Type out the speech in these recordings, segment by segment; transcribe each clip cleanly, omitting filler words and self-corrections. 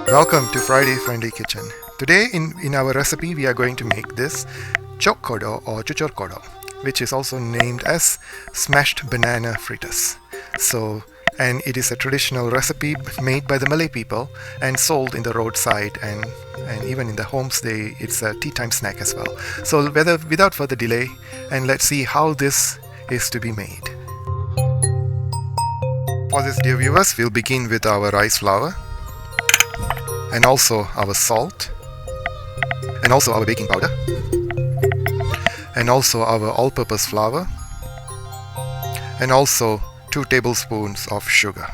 Welcome to Friday Friendly Kitchen. Today in our recipe we are going to make this Kodok or Cucur, which is also named as smashed banana fritters. And it is a traditional recipe made by the Malay people and sold in the roadside and even in the homes. It's a tea time snack as well. So without further delay, and let's see how this is to be made. For this, dear viewers, we'll begin with our rice flour, and also our salt, and also our baking powder, and also our all-purpose flour, and also 2 tablespoons of sugar.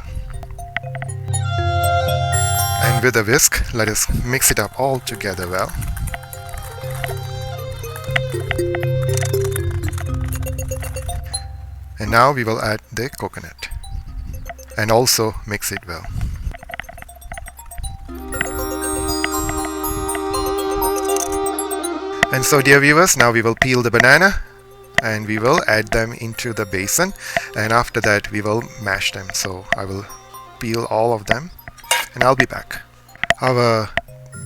And with a whisk, let us mix it up all together well. And now we will add the coconut and also mix it well. And so, dear viewers, now we will peel the banana and we will add them into the basin, and after that we will mash them. So I will peel all of them and I'll be back. Our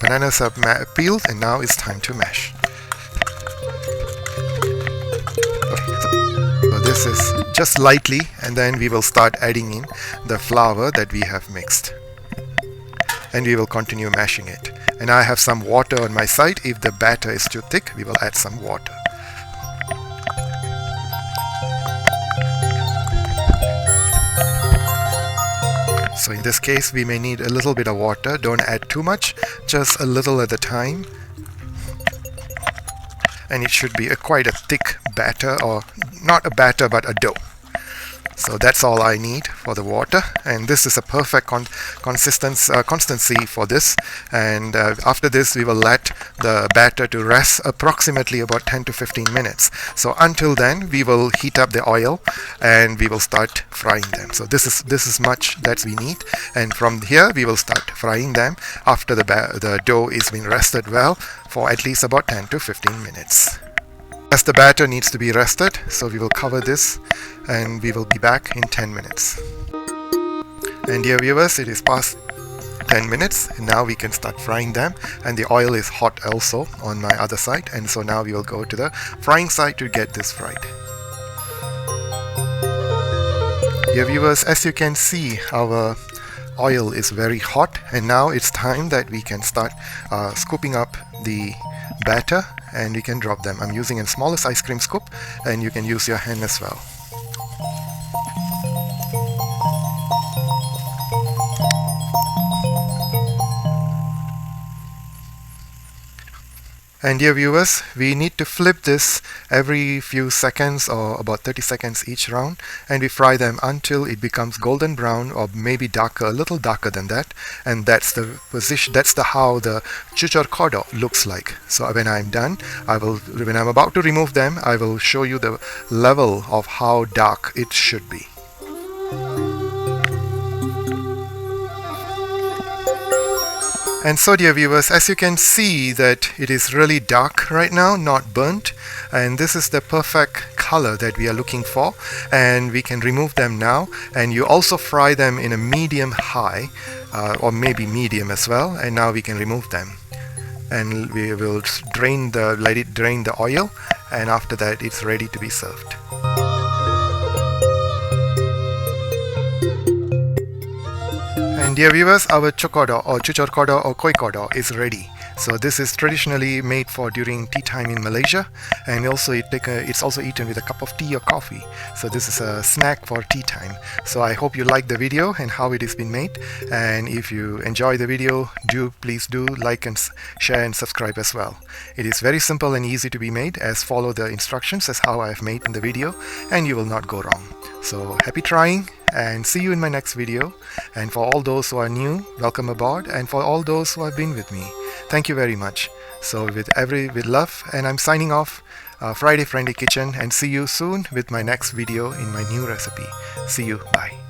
bananas are peeled and now it's time to mash. Okay, so this is just lightly, and then we will start adding in the flour that we have mixed, and we will continue mashing it. And I have some water on my side. If the batter is too thick, we will add some water. So in this case, we may need a little bit of water. Don't add too much, just a little at a time. And it should be quite a thick batter, or not a batter but a dough. So that's all I need for the water, and this is a perfect consistency for this. And after this, we will let the batter to rest approximately about 10 to 15 minutes. So until then, we will heat up the oil and we will start frying them. So this is much that we need, and from here we will start frying them after the dough is been rested well for at least about 10 to 15 minutes. As the batter needs to be rested, so we will cover this and we will be back in 10 minutes. And dear viewers, it is past 10 minutes, and now we can start frying them, and the oil is hot also on my other side, and so now we will go to the frying side to get this fried. Dear viewers, as you can see, our oil is very hot, and now it's time that we can start scooping up the batter and we can drop them. I'm using a smallest ice cream scoop, and you can use your hand as well. And dear viewers, we need to flip this every few seconds, or about 30 seconds each round, and we fry them until it becomes golden brown, or maybe darker, a little darker than that. And that's the position, that's how the Cucur looks like. So when I'm done, when I'm about to remove them, I will show you the level of how dark it should be. And so, dear viewers, as you can see that it is really dark right now, not burnt, and this is the perfect color that we are looking for, and we can remove them now. And you also fry them in a medium high, or maybe medium as well, and now we can remove them. And we will let it drain the oil, and after that it's ready to be served. And dear viewers, our Cucur or koi kodok is ready. So this is traditionally made for during tea time in Malaysia, and also it's also eaten with a cup of tea or coffee. So this is a snack for tea time. So I hope you like the video and how it has been made. And if you enjoy the video, please do like and share and subscribe as well. It is very simple and easy to be made, as follow the instructions as how I have made in the video, and you will not go wrong. So happy trying, and see you in my next video. And for all those who are new, welcome aboard, and for all those who have been with me, thank you very much. So with love, and I'm signing off, Friday Friendly Kitchen, and see you soon with my next video in my new recipe. See you, bye.